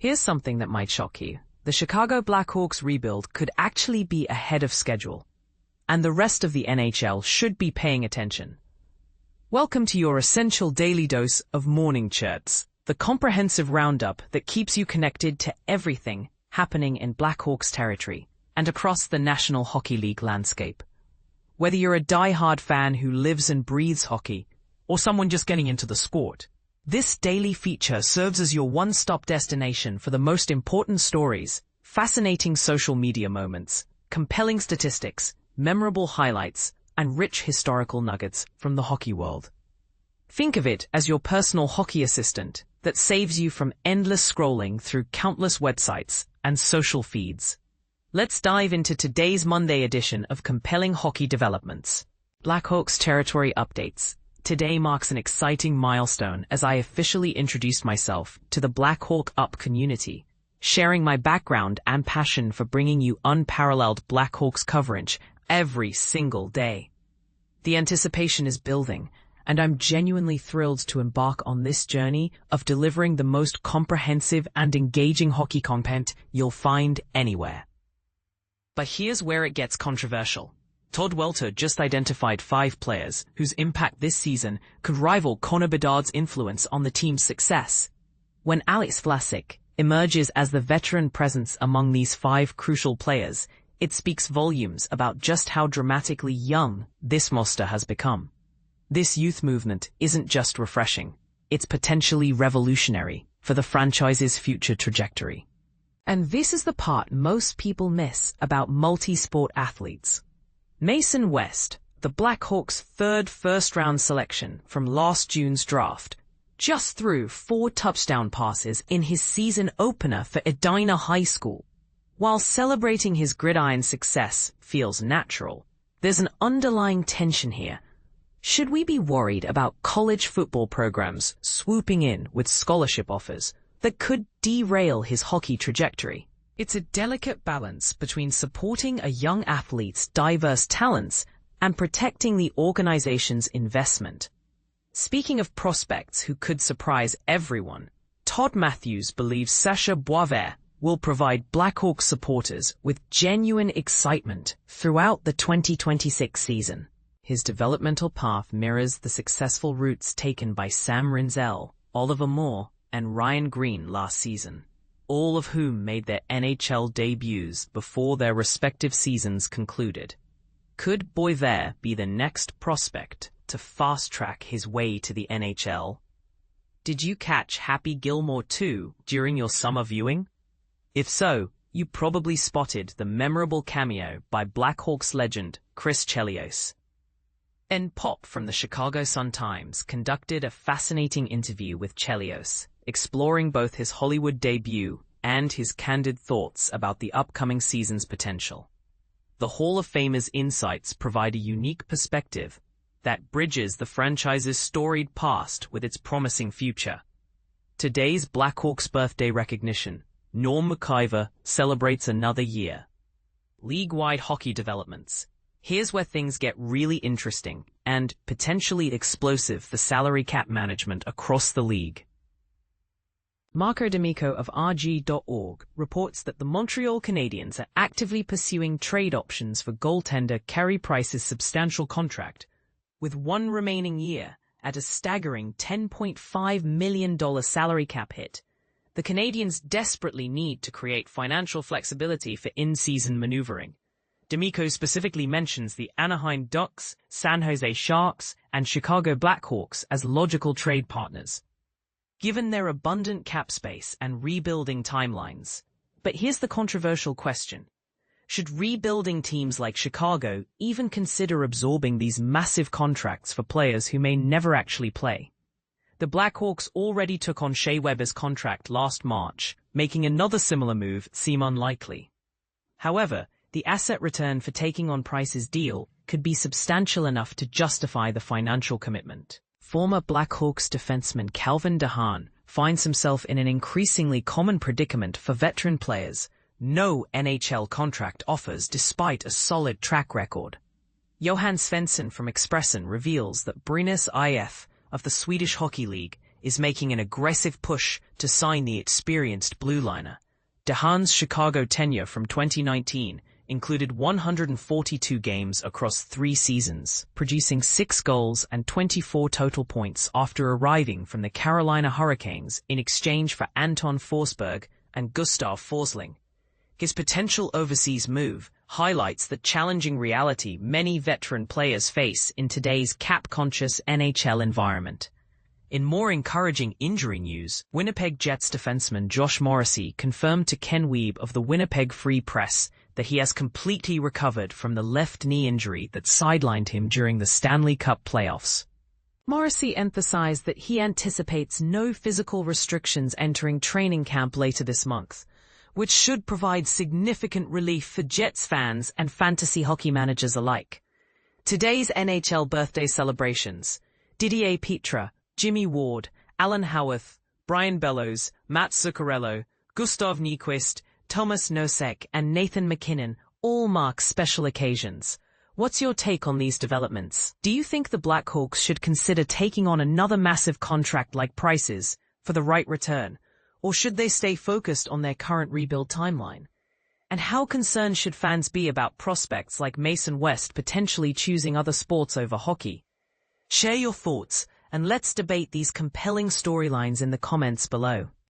Here's something that might shock you. The Chicago Blackhawks rebuild could actually be ahead of schedule, and the rest of the NHL should be paying attention. Welcome to your essential daily dose of Morning Chirps, the comprehensive roundup that keeps you connected to everything happening in Blackhawks territory and across the National Hockey League landscape. Whether you're a die-hard fan who lives and breathes hockey, or someone just getting into the sport, this daily feature serves as your one-stop destination for the most important stories, fascinating social media moments, compelling statistics, memorable highlights, and rich historical nuggets from the hockey world. Think of it as your personal hockey assistant that saves you from endless scrolling through countless websites and social feeds. Let's dive into today's Monday edition of Compelling Hockey Developments. Blackhawks Territory Updates. Today marks an exciting milestone as I officially introduced myself to the Blackhawk Up community, sharing my background and passion for bringing you unparalleled Blackhawks coverage every single day. The anticipation is building, and I'm genuinely thrilled to embark on this journey of delivering the most comprehensive and engaging hockey content you'll find anywhere. But here's where it gets controversial. Todd Welter just identified 5 players whose impact this season could rival Connor Bedard's influence on the team's success. When Alex Vlasic emerges as the veteran presence among these 5 crucial players, it speaks volumes about just how dramatically young this roster has become. This youth movement isn't just refreshing, it's potentially revolutionary for the franchise's future trajectory. And this is the part most people miss about multi-sport athletes. Mason West, the Blackhawks' 3rd first-round selection from last June's draft, just threw 4 touchdown passes in his season opener for Edina High School. While celebrating his gridiron success feels natural, there's an underlying tension here. Should we be worried about college football programs swooping in with scholarship offers that could derail his hockey trajectory? It's a delicate balance between supporting a young athlete's diverse talents and protecting the organization's investment. Speaking of prospects who could surprise everyone, Todd Matthews believes Sacha Boisvert will provide Blackhawks supporters with genuine excitement throughout the 2026 season. His developmental path mirrors the successful routes taken by Sam Rinzel, Oliver Moore, and Ryan Green last season, all of whom made their NHL debuts before their respective seasons concluded. Could Boisvert be the next prospect to fast-track his way to the NHL? Did you catch Happy Gilmore 2 during your summer viewing? If so, you probably spotted the memorable cameo by Blackhawks legend Chris Chelios. Pop from the Chicago Sun-Times conducted a fascinating interview with Chelios, exploring both his Hollywood debut and his candid thoughts about the upcoming season's potential. The Hall of Famer's insights provide a unique perspective that bridges the franchise's storied past with its promising future. Today's Blackhawks birthday recognition, Norm McIver, celebrates another year. League-wide hockey developments. Here's where things get really interesting and potentially explosive for salary cap management across the league. Marco D'Amico of RG.org reports that the Montreal Canadiens are actively pursuing trade options for goaltender Carey Price's substantial contract, with 1 remaining year at a staggering $10.5 million salary cap hit. The Canadiens desperately need to create financial flexibility for in-season maneuvering. D'Amico specifically mentions the Anaheim Ducks, San Jose Sharks, and Chicago Blackhawks as logical trade partners, given their abundant cap space and rebuilding timelines. But here's the controversial question. Should rebuilding teams like Chicago even consider absorbing these massive contracts for players who may never actually play? The Blackhawks already took on Shea Weber's contract last March, making another similar move seem unlikely. However, the asset return for taking on Price's deal could be substantial enough to justify the financial commitment. Former Blackhawks defenseman Calvin De Haan finds himself in an increasingly common predicament for veteran players. No NHL contract offers despite a solid track record. Johan Svensson from Expressen reveals that Brynäs IF of the Swedish Hockey League is making an aggressive push to sign the experienced blue liner. De Haan's Chicago tenure from 2019 included 142 games across 3 seasons, producing 6 goals and 24 total points after arriving from the Carolina Hurricanes in exchange for Anton Forsberg and Gustav Forsling. His potential overseas move highlights the challenging reality many veteran players face in today's cap-conscious NHL environment. In more encouraging injury news, Winnipeg Jets defenseman Josh Morrissey confirmed to Ken Wiebe of the Winnipeg Free Press that he has completely recovered from the left knee injury that sidelined him during the Stanley Cup playoffs. Morrissey emphasized that he anticipates no physical restrictions entering training camp later this month, which should provide significant relief for Jets fans and fantasy hockey managers alike. Today's NHL birthday celebrations: Didier Petre, Jimmy Ward, Alan Howarth, Brian Bellows, Matt Zuccarello, Gustav Nyquist, Thomas Nosek, and Nathan MacKinnon all mark special occasions. What's your take on these developments? Do you think the Blackhawks should consider taking on another massive contract like Price's for the right return, or should they stay focused on their current rebuild timeline? And how concerned should fans be about prospects like Mason West potentially choosing other sports over hockey? Share your thoughts, and let's debate these compelling storylines in the comments below.